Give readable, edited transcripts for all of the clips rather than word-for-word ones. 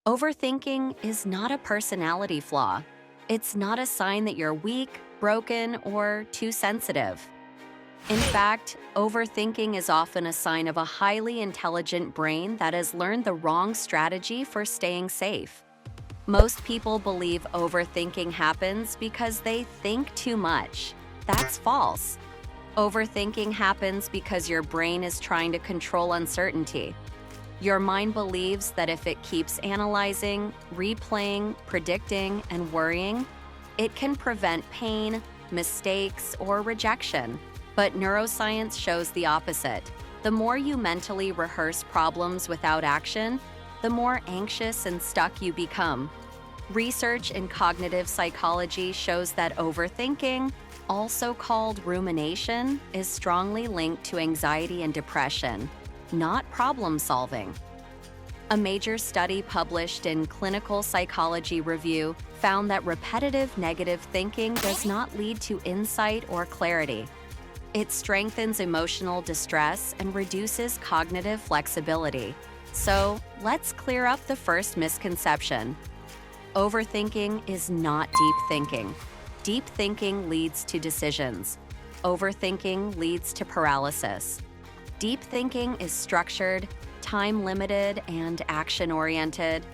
Overthinking is not a personality flaw. It's not a sign that you're weak, broken, or too sensitive. In fact, overthinking is often a sign of a highly intelligent brain that has learned the wrong strategy for staying safe. Most people believe overthinking happens because they think too much. That's false. Overthinking happens because your brain is trying to control uncertainty. Your mind believes that if it keeps analyzing, replaying, predicting, and worrying, it can prevent pain, mistakes, or rejection. But neuroscience shows the opposite. The more you mentally rehearse problems without action, the more anxious and stuck you become. Research in cognitive psychology shows that overthinking, also called rumination, is strongly linked to anxiety and depression, not problem solving. A major study published in Clinical Psychology Review found that repetitive negative thinking does not lead to insight or clarity. It strengthens emotional distress and reduces cognitive flexibility. So, let's clear up the first misconception. Overthinking is not deep thinking. Deep thinking leads to decisions. Overthinking leads to paralysis. Deep thinking is structured, time-limited, and action-oriented.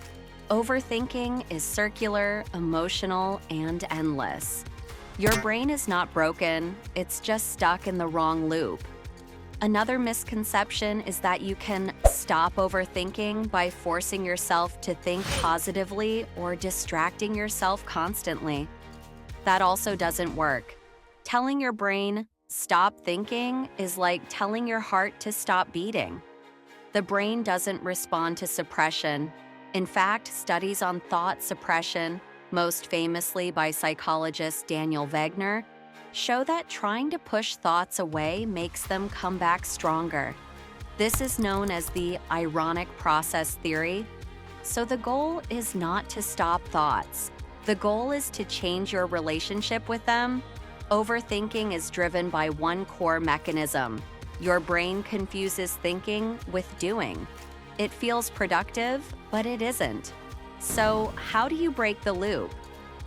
Overthinking is circular, emotional, and endless. Your brain is not broken, it's just stuck in the wrong loop. Another misconception is that you can stop overthinking by forcing yourself to think positively or distracting yourself constantly. That also doesn't work. Telling your brain, "Stop thinking," is like telling your heart to stop beating. The brain doesn't respond to suppression. In fact, studies on thought suppression, most famously by psychologist Daniel Wegner, show that trying to push thoughts away makes them come back stronger. This is known as the ironic process theory. So the goal is not to stop thoughts. The goal is to change your relationship with them. Overthinking is driven by one core mechanism. Your brain confuses thinking with doing. It feels productive, but it isn't. So, how do you break the loop?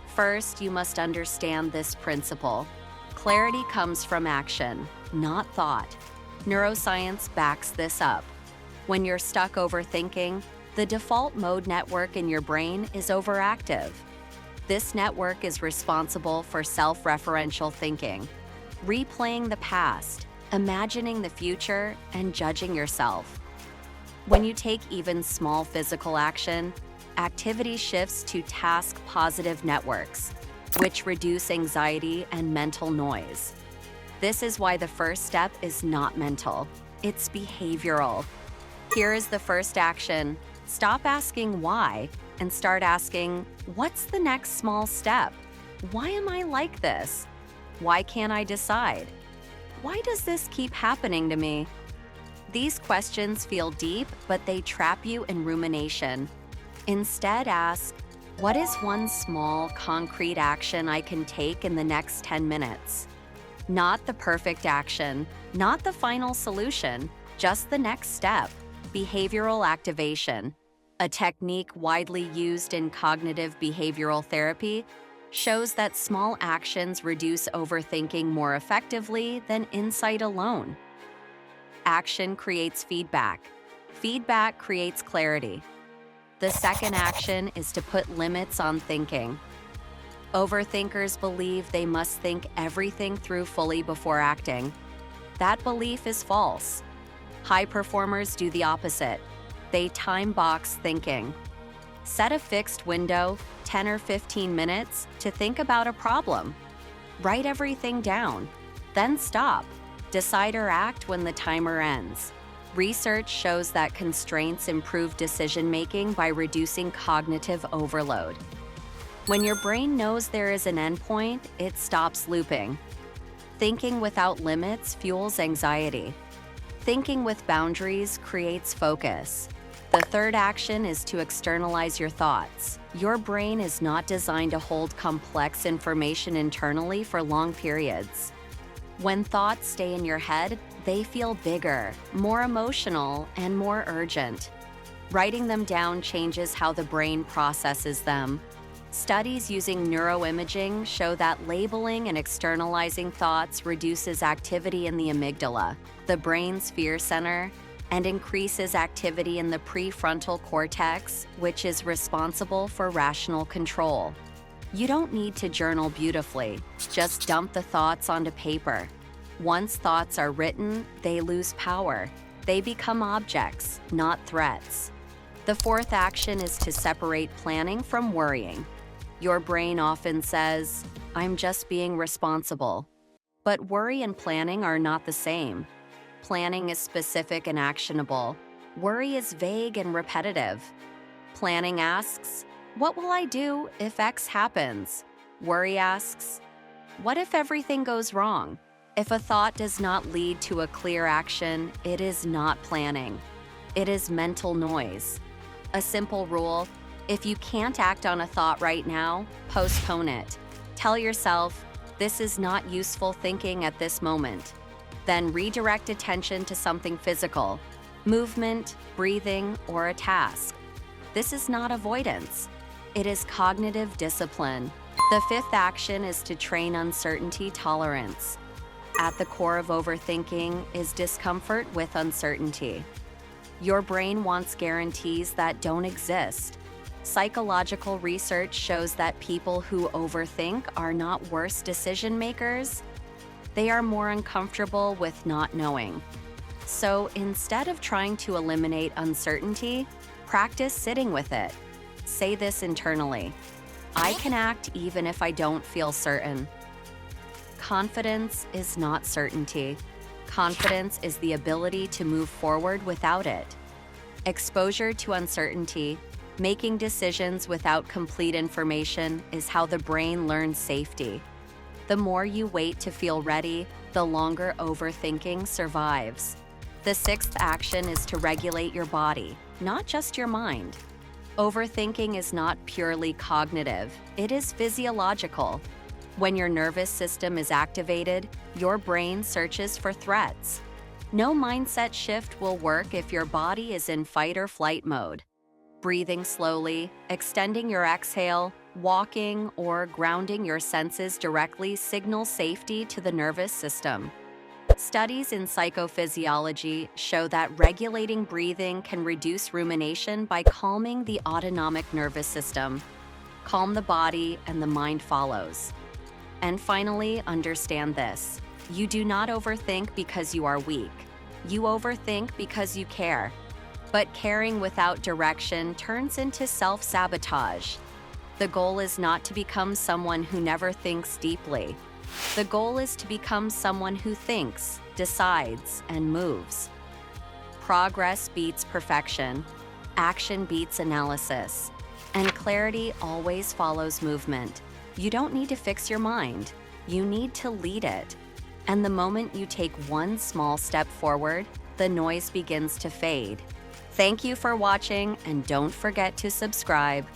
First, you must understand this principle. Clarity comes from action, not thought. Neuroscience backs this up. When you're stuck overthinking, the default mode network in your brain is overactive. This network is responsible for self-referential thinking, replaying the past, imagining the future, and judging yourself. When you take even small physical action, activity shifts to task-positive networks, which reduce anxiety and mental noise. This is why the first step is not mental, it's behavioral. Here is the first action. Stop asking why and start asking, what's the next small step? Why am I like this? Why can't I decide? Why does this keep happening to me? These questions feel deep, but they trap you in rumination. Instead, ask, what is one small, concrete action I can take in the next 10 minutes? Not the perfect action, not the final solution, just the next step. Behavioral activation, a technique widely used in cognitive behavioral therapy, shows that small actions reduce overthinking more effectively than insight alone. Action creates feedback. Feedback creates clarity. The second action is to put limits on thinking. Overthinkers believe they must think everything through fully before acting. That belief is false. High performers do the opposite. They time box thinking. Set a fixed window, 10 or 15 minutes, to think about a problem. Write everything down. Then stop. Decide or act when the timer ends. Research shows that constraints improve decision-making by reducing cognitive overload. When your brain knows there is an endpoint, it stops looping. Thinking without limits fuels anxiety. Thinking with boundaries creates focus. The third action is to externalize your thoughts. Your brain is not designed to hold complex information internally for long periods. When thoughts stay in your head, they feel bigger, more emotional, and more urgent. Writing them down changes how the brain processes them. Studies using neuroimaging show that labeling and externalizing thoughts reduces activity in the amygdala, the brain's fear center, and increases activity in the prefrontal cortex, which is responsible for rational control. You don't need to journal beautifully, just dump the thoughts onto paper. Once thoughts are written, they lose power. They become objects, not threats. The fourth action is to separate planning from worrying. Your brain often says, "I'm just being responsible." But worry and planning are not the same. Planning is specific and actionable. Worry is vague and repetitive. Planning asks, "What will I do if X happens?" Worry asks, "What if everything goes wrong?" If a thought does not lead to a clear action, it is not planning. It is mental noise. A simple rule: if you can't act on a thought right now, postpone it. Tell yourself, "This is not useful thinking at this moment." Then redirect attention to something physical: movement, breathing, or a task. This is not avoidance. It is cognitive discipline. The fifth action is to train uncertainty tolerance. At the core of overthinking is discomfort with uncertainty. Your brain wants guarantees that don't exist. Psychological research shows that people who overthink are not worse decision makers. They are more uncomfortable with not knowing. So instead of trying to eliminate uncertainty, practice sitting with it. Say this internally: "I can act even if I don't feel certain." Confidence is not certainty. Confidence is the ability to move forward without it. Exposure to uncertainty, making decisions without complete information, is how the brain learns safety. The more you wait to feel ready, the longer overthinking survives. The sixth action is to regulate your body, not just your mind. Overthinking is not purely cognitive, it is physiological. When your nervous system is activated, your brain searches for threats. No mindset shift will work if your body is in fight or flight mode. Breathing slowly, extending your exhale, walking, or grounding your senses directly signal safety to the nervous system. Studies in psychophysiology show that regulating breathing can reduce rumination by calming the autonomic nervous system. Calm the body and the mind follows. And finally, understand this: you do not overthink because you are weak. You overthink because you care. But caring without direction turns into self-sabotage. The goal is not to become someone who never thinks deeply. The goal is to become someone who thinks, decides, and moves. Progress beats perfection. Action beats analysis. And clarity always follows movement. You don't need to fix your mind. You need to lead it. And the moment you take one small step forward, the noise begins to fade. Thank you for watching, and don't forget to subscribe.